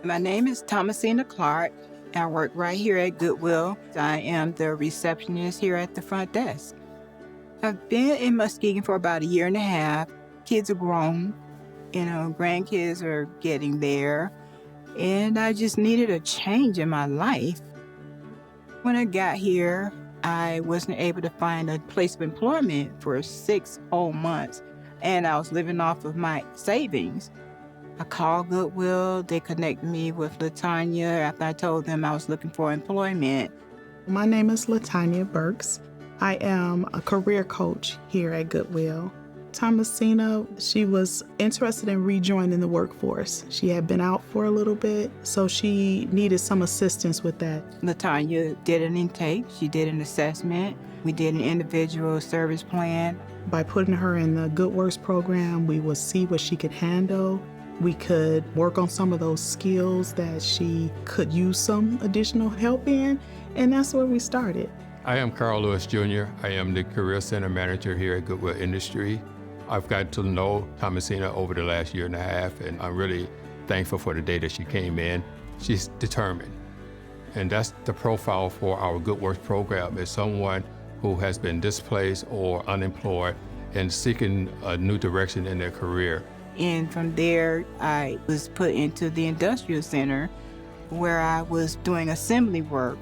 My name is Thomasina Clark. I work right here at Goodwill. I am the receptionist here at the front desk. I've been in Muskegon for about a year and a half. Kids are grown, grandkids are getting there, and I just needed a change in my life. When I got here, I wasn't able to find a place of employment for 6 whole months, and I was living off of my savings. I called Goodwill. They connected me with Latanya after I told them I was looking for employment. My name is Latanya Burks. I am a career coach here at Goodwill. Thomasina, she was interested in rejoining the workforce. She had been out for a little bit, so she needed some assistance with that. Latanya did an intake. She did an assessment. We did an individual service plan. By putting her in the Good Works program, we would see what she could handle. We could work on some of those skills that she could use some additional help in, and that's where we started. I am Carl Lewis Jr. I am the Career Center Manager here at Goodwill Industry. I've gotten to know Thomasina over the last year and a half, and I'm really thankful for the day that she came in. She's determined, and that's the profile for our Good Works program, is someone who has been displaced or unemployed and seeking a new direction in their career. And from there, I was put into the industrial center where I was doing assembly work.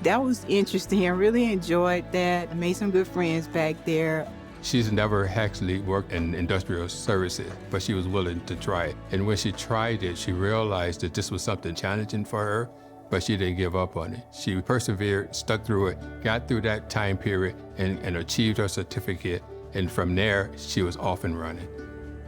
That was interesting. I really enjoyed that. I made some good friends back there. She's never actually worked in industrial services, but she was willing to try it. And when she tried it, she realized that this was something challenging for her, but she didn't give up on it. She persevered, stuck through it, got through that time period, and achieved her certificate. And from there, she was off and running.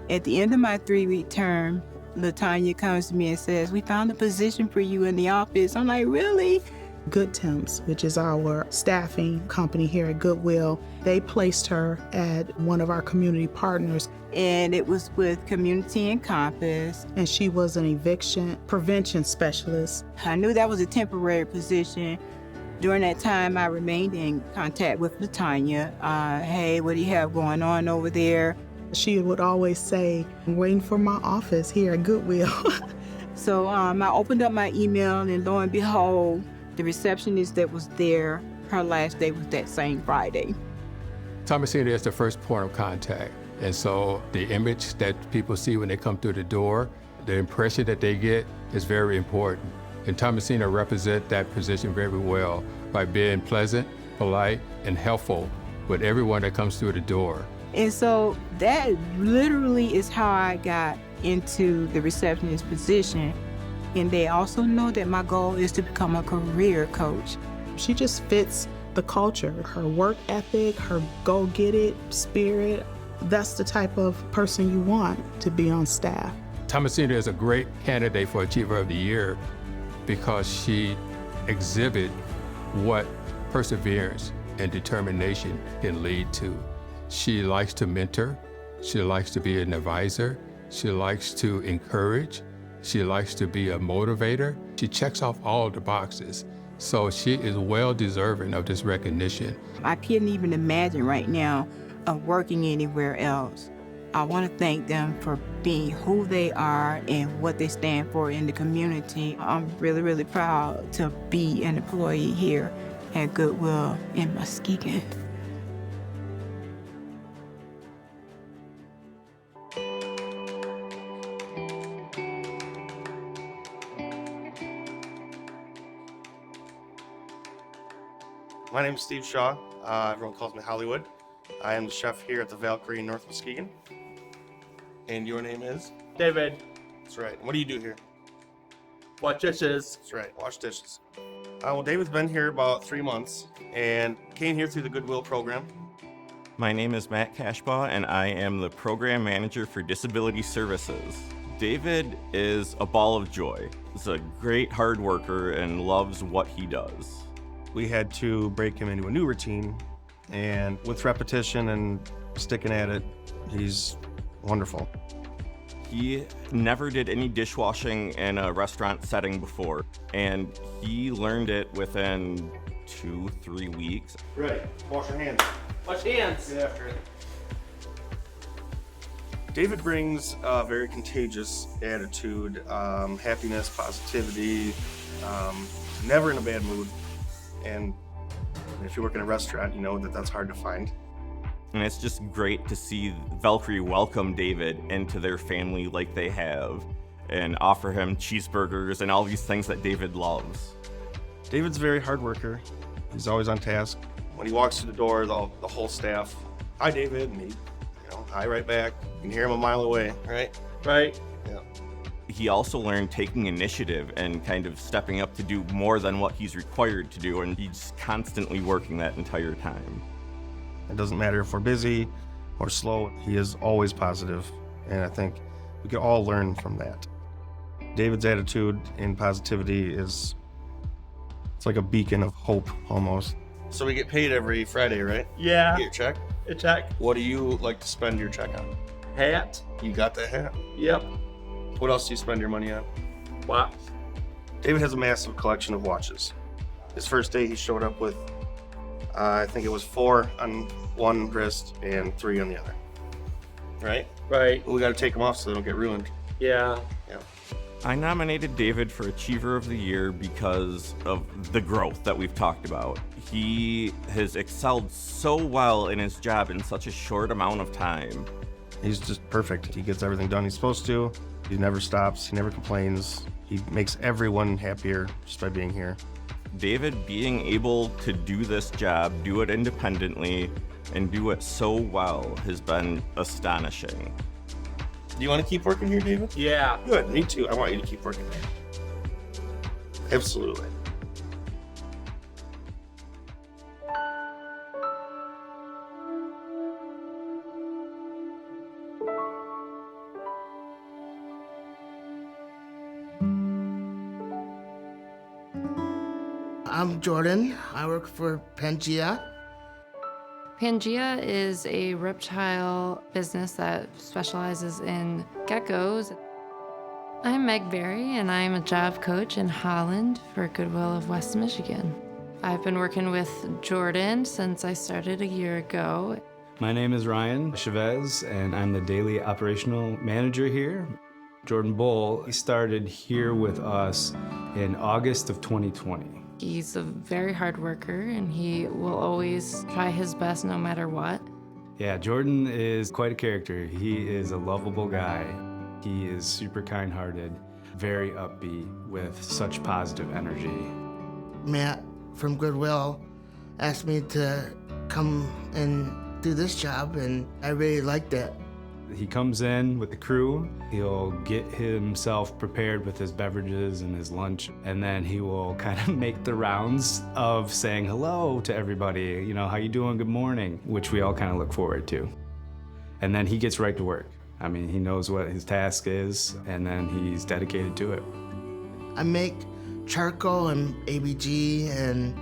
At the end of my 3-week term, Latanya comes to me and says, "We found a position for you in the office." I'm like, "Really?" Good Temps, which is our staffing company here at Goodwill, they placed her at one of our community partners. And it was with Community Encompass. And she was an eviction prevention specialist. I knew that was a temporary position. During that time, I remained in contact with Latanya. Hey, what do you have going on over there? She would always say, "I'm waiting for my office here at Goodwill." So I opened up my email, and lo and behold, the receptionist that was there, her last day was that same Friday. Thomasina is the first point of contact. And so the image that people see when they come through the door, the impression that they get is very important. And Thomasina represents that position very well by being pleasant, polite, and helpful with everyone that comes through the door. And so that literally is how I got into the receptionist position. And they also know that my goal is to become a career coach. She just fits the culture, her work ethic, her go-get-it spirit. That's the type of person you want to be on staff. Thomasina is a great candidate for Achiever of the Year because she exhibits what perseverance and determination can lead to. She likes to mentor. She likes to be an advisor. She likes to encourage. She likes to be a motivator. She checks off all the boxes. So she is well deserving of this recognition. I can't even imagine right now of working anywhere else. I want to thank them for being who they are and what they stand for in the community. I'm really, really proud to be an employee here at Goodwill in Muskegon. My name is Steve Shaw. Everyone calls me Hollywood. I am the chef here at the Valkyrie in North Muskegon. And your name is? David, That's right. What do you do here? what dishes? That's right. Wash dishes. Well, David's been here about 3 months and came here through the Goodwill program. My name is Matt Cashbaugh, and I am the Program Manager for Disability Services. David is a ball of joy. He's a great hard worker and loves what he does. We had to break him into a new routine, and with repetition and sticking at it, he's wonderful. He never did any dishwashing in a restaurant setting before, and he learned it within 2-3 weeks. Ready. Wash your hands. Wash hands. Get after it. David brings a very contagious attitude, happiness, positivity, never in a bad mood. And if you work in a restaurant, you know that that's hard to find. And it's just great to see Valkyrie welcome David into their family like they have and offer him cheeseburgers and all these things that David loves. David's a very hard worker. He's always on task. When he walks through the door, the whole staff, "Hi, David," and he, hi right back. You can hear him a mile away, right? Right. Yeah. He also learned taking initiative and kind of stepping up to do more than what he's required to do, and he's constantly working that entire time. It doesn't matter if we're busy or slow, he is always positive, and I think we can all learn from that. David's attitude and positivity it's like a beacon of hope almost. So we get paid every Friday, right? Yeah. You get your check? A check. What do you like to spend your check on? Hat. You got that hat? Yep. What else do you spend your money on? Watch. David has a massive collection of watches. His first day he showed up with, I think it was 4 on one wrist and 3 on the other. Right? Right. We got to take them off so they don't get ruined. Yeah. Yeah. I nominated David for Achiever of the Year because of the growth that we've talked about. He has excelled so well in his job in such a short amount of time. He's just perfect. He gets everything done he's supposed to. He never stops. He never complains. He makes everyone happier just by being here. David being able to do this job, do it independently, and do it so well has been astonishing. Do you want to keep working here, David? Yeah. Good, me too. I want you to keep working there. Absolutely. I'm Jordan. I work for Pangea. Pangea is a reptile business that specializes in geckos. I'm Meg Berry, and I'm a job coach in Holland for Goodwill of West Michigan. I've been working with Jordan since I started a year ago. My name is Ryan Chavez, and I'm the daily operational manager here. Jordan Bull, he started here with us in August of 2020. He's a very hard worker, and he will always try his best no matter what. Yeah, Jordan is quite a character. He is a lovable guy. He is super kind-hearted, very upbeat, with such positive energy. Matt from Goodwill asked me to come and do this job, and I really liked it. He comes in with the crew, he'll get himself prepared with his beverages and his lunch, and then he will kind of make the rounds of saying hello to everybody, how you doing, good morning, which we all kind of look forward to. And then he gets right to work. I mean, he knows what his task is, and then he's dedicated to it. I make charcoal and ABG and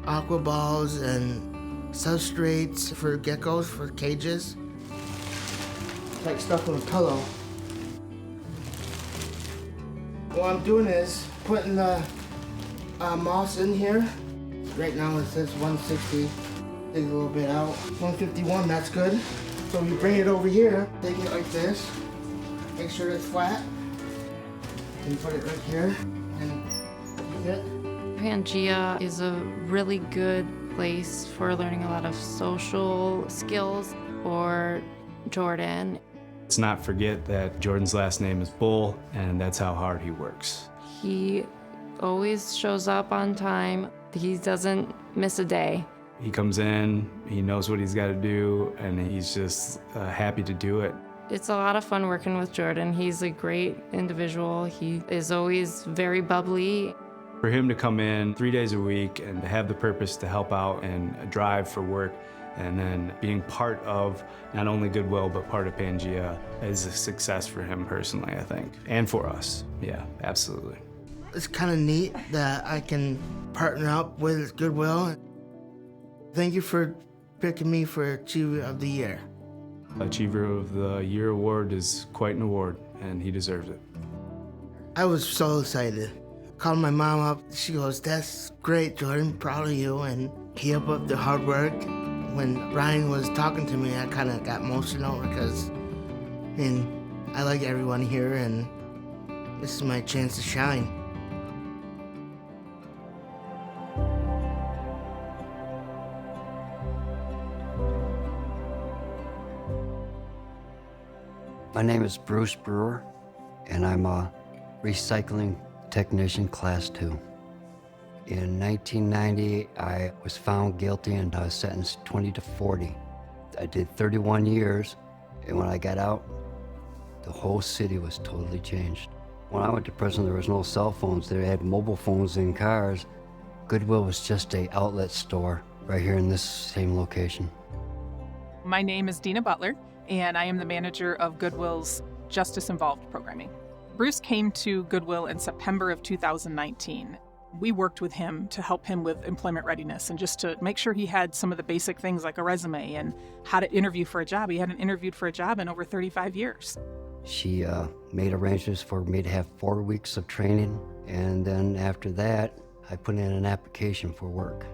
aqua balls and substrates for geckos, for cages. It's like stuff on a pillow. What I'm doing is putting the moss in here. Right now it says 160. Take a little bit out. 151, that's good. So we bring it over here, take it like this, make sure it's flat, and put it right here, and that's it. Pangea is a really good place for learning a lot of social skills for Jordan. Let's not forget that Jordan's last name is Bull, and that's how hard he works. He always shows up on time. He doesn't miss a day. He comes in, he knows what he's got to do, and he's just happy to do it. It's a lot of fun working with Jordan. He's a great individual. He is always very bubbly. For him to come in 3 days a week and to have the purpose to help out and drive for work, and then being part of not only Goodwill, but part of Pangea is a success for him personally, I think, and for us. Yeah, absolutely. It's kind of neat that I can partner up with Goodwill. Thank you for picking me for Achiever of the Year. Achiever of the Year award is quite an award, and he deserves it. I was so excited. Called my mom up. She goes, "That's great, Jordan. Proud of you." And keep up the hard work. When Ryan was talking to me, I kind of got emotional because And I like everyone here, and this is my chance to shine. My name is Bruce Brewer, and I'm a recycling technician class 2. In 1990, I was found guilty and I was sentenced 20 to 40. I did 31 years, and when I got out, the whole city was totally changed. When I went to prison, there was no cell phones. They had mobile phones in cars. Goodwill was just an outlet store right here in this same location. My name is Dina Butler, and I am the manager of Goodwill's Justice Involved programming. Bruce came to Goodwill in September of 2019. We worked with him to help him with employment readiness and just to make sure he had some of the basic things like a resume and how to interview for a job. He hadn't interviewed for a job in over 35 years. She made arrangements for me to have 4 weeks of training, and then after that, I put in an application for work.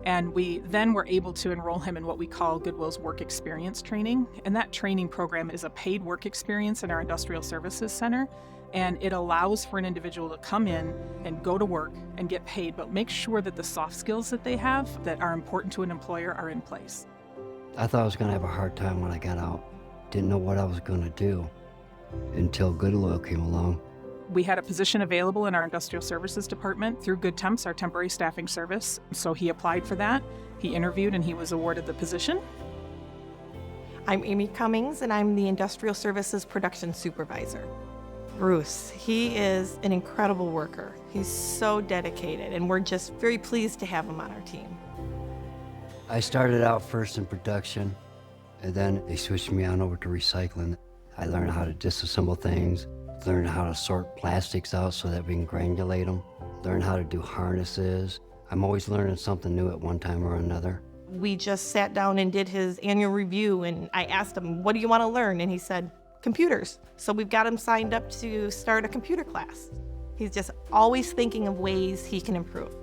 And we then were able to enroll him in what we call Goodwill's Work Experience Training. And that training program is a paid work experience in our Industrial Services Center. And it allows for an individual to come in and go to work and get paid, but make sure that the soft skills that they have that are important to an employer are in place. I thought I was going to have a hard time when I got out. Didn't know what I was going to do until Goodwill came along. We had a position available in our Industrial Services Department through Good Temps, our temporary staffing service. So he applied for that, he interviewed, and he was awarded the position. I'm Amy Cummings, and I'm the Industrial Services Production Supervisor. Bruce, he is an incredible worker. He's so dedicated, and we're just very pleased to have him on our team. I started out first in production, and then they switched me on over to recycling. I learned how to disassemble things, learned how to sort plastics out so that we can granulate them, learned how to do harnesses. I'm always learning something new at one time or another. We just sat down and did his annual review, and I asked him, what do you want to learn? And he said, computers. So we've got him signed up to start a computer class. He's just always thinking of ways he can improve.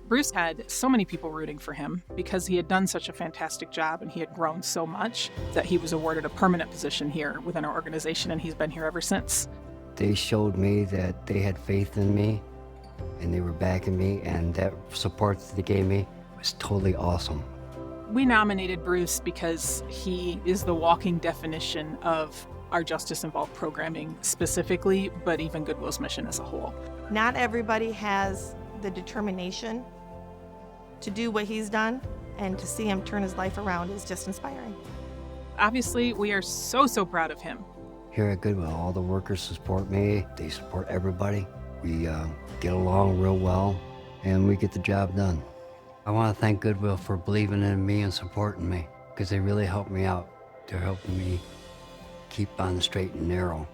Bruce had so many people rooting for him because he had done such a fantastic job and he had grown so much that he was awarded a permanent position here within our organization, and he's been here ever since. They showed me that they had faith in me and they were backing me, and that support that they gave me was totally awesome. We nominated Bruce because he is the walking definition of our Justice Involved programming specifically, but even Goodwill's mission as a whole. Not everybody has the determination to do what he's done, and to see him turn his life around is just inspiring. Obviously, we are so proud of him. Here at Goodwill, all the workers support me. They support everybody. We get along real well, and we get the job done. I want to thank Goodwill for believing in me and supporting me, because they really helped me out. They're helping me keep on the straight and narrow.